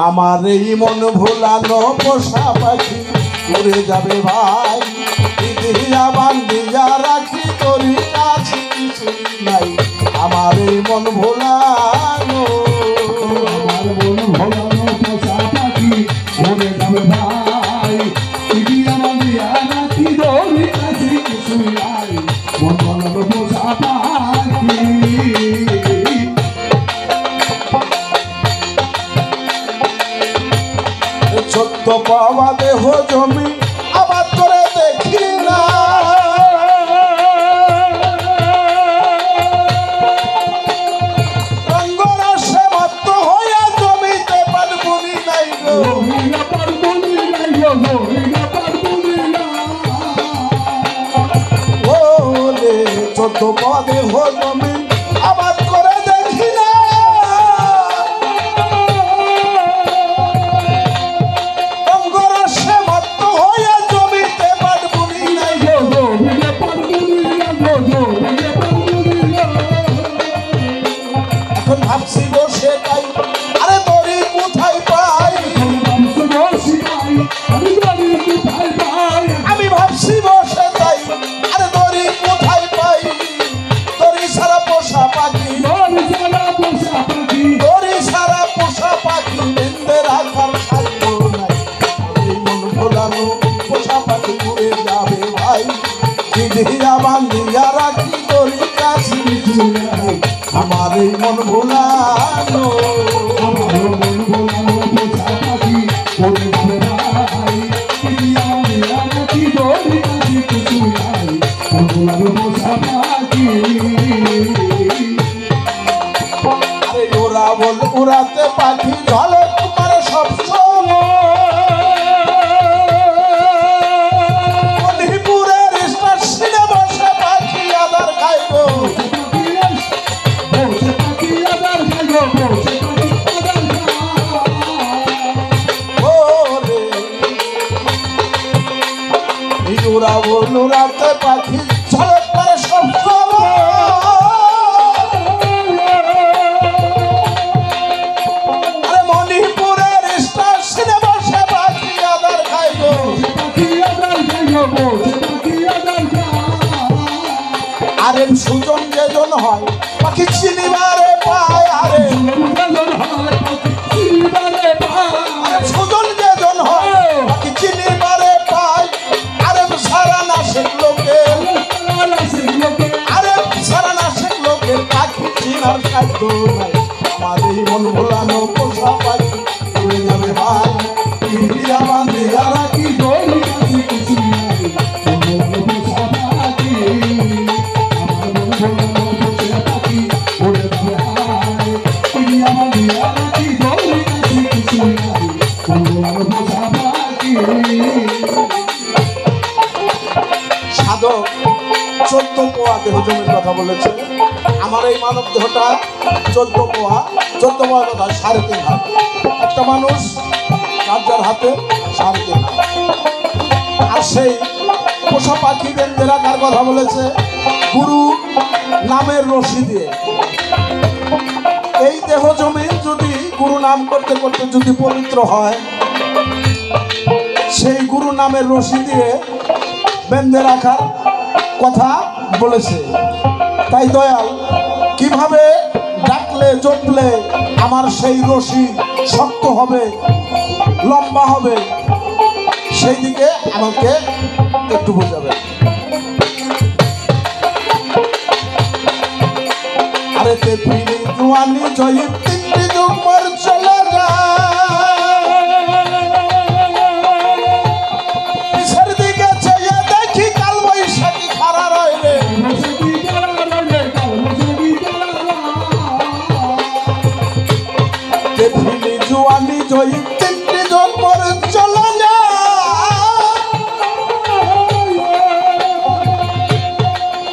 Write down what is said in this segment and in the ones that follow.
আমার এই মন ভোলানো পোষা পাখি উড়ে যাবে ভাই, দিয়া বান্ধিয়া রাখি তোর কাছে কিছুই নাই। আমার এই মন ভোলানো, আমার মন ভোলানো পোষা পাখি উড়ে যাবে ভাই, দিয়া বান্ধিয়া রাখি তোর কাছে কিছুই নাই। মন ভোলানো পোষা পাখি। ছোট্ট পাওয়া দেহ জমি আবার করে দেখি না, রঙ্গরসে মত্ত হইয়া জমিতে পারবুনি নাই গো, ওরে ছোট্ট পাওয়া দেহ জমি আবার করে দেখি না, ভাবছি বসে তাই আরে দড়ি কোথায় পাই, আমি ভাবছি বসে তাই আরে দড়ি কোথায় পাই, দড়ি সারা পোষা পাখি, দড়ি সারা পোষা পাখি বেঁধে রাখার সাধ্য নাই। এই মন ভোলানো পোষা পাখি উড়ে যাবে ভাই, দিয়া বান্ধিয়া রাখি দড়ি কাছে কিছু নাই। আমার এই মন ভোলানো, আমার মন ভোলানো পোষা পাখি উড়ে যাবে ভাই, দিয়া বান্ধিয়া রাখি তোর কাছে কিছুই নাই। মন ভোলানো পোষা পাখি। আরে ওরা বল উড়াতে পাখি ঝলে তোমার সব মণিপুরের স্টেশনে বসে পাখি আদার খাইব, ওরা বল উড়াতে পাখি ঝলে তোমার সব আরে সুজন যেজন হয় পাখি চিনিবারে পায়, আরে সুজন যেজন হয় পাখি চিনিবারে পায়, আরে সারা না শিখলোকে, আরে সারা না শিখলোকে পাখি চিনার সাধ্য নাই। আমার এই মন ভোলানো পোষা পাখি উড়ে যাবে ভাই, দিয়া বান্ধিয়া রাখি দড়ি কাছে কিছুই নাই। সাধক 14 পোয়া দেহ জমির কথা বলেছে, আমার এই মানব দেহটা 14 পোয়া কথা 3.5 হাত, একটা মানুষ যার হাতে 3.5 হাত। আর সেই পোষা পাখি বেঁধে রাখার কথা বলেছে গুরু নামের রশি দিয়ে। এই দেহ জমিন যদি গুরু নাম করতে করতে যদি পবিত্র হয়, সেই গুরু নামের রশি দিয়ে বেঁধে রাখার কথা বলেছে। তাই দয়াল কিভাবে ডাকলে জপলে আমার সেই রশি শক্ত হবে, লম্বা হবে, সেই দিকে আমাকে একটু বোঝাবে। আরে তে ফিরি জুয়ানি জয়ী 3টি যুগ মর চলে পিছের দিকে চেয়ে দেখি কাল বৈশাখী খাড়া রইলে, তে ফিরি জুয়ানি জয়ী 3টি যুগ মর চলে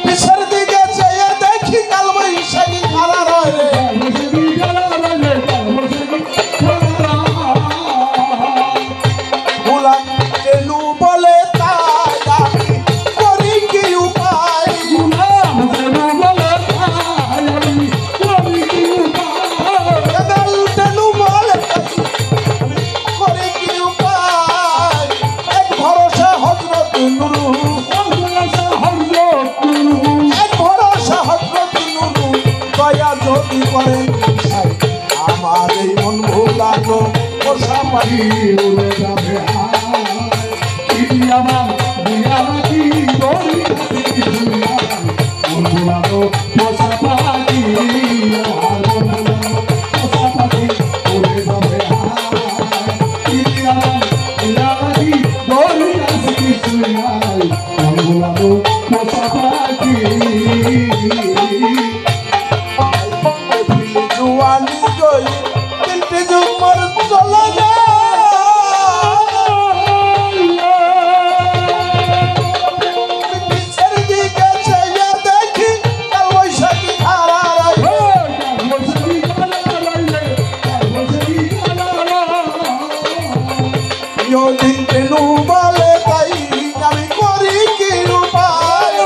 পিছের দিকে চেয়ে দেখি কাল বৈশাখী খাড়া রইলে, দয়া যদি করেন সাই আমার এই মন ভোলানো পোষা পাখি উড়ে যাবে ইদি আমার দিয়া রাখি দড়ি কাছে কিছু নাই মন ভোলানো পোষা পাখি আমার মন ভোলানো পোষা পাখি উড়ে যাবে ইদি আমার দিয়া রাখি দড়ি কাছে কিছু নাই মন ভোলানো পোষা পাখি জুয়ানি গই তিনটি জুমর চলে পিছের দিকে চেয়ে দেখি কাল বৈশাখী ধারা রাখে দিন কেনু বলে তাই আমি করি কি উপায়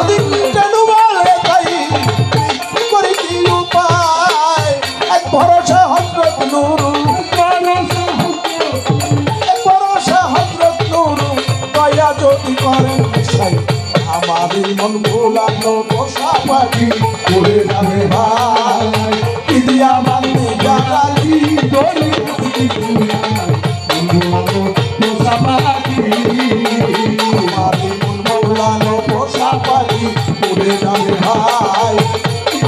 দিন কেনু বলে তাই করি কি উপায় এক ভরসা হজরত নুরু এক ভরসা হজরত নুরু দয়া যদি করেন সাই আমার এই মন ভোলানো পোষা পাখি উড়ে যাবে ভাই ইদিয়া মান্দি গালালি দড়ি কাছে কিছু নাই মন ভোলানো পোষা পাখি আমি মন ভোলানো পোষা পাখি উড়ে যাবে ভাই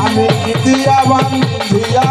আমি ইদিয়া মান্দিয়া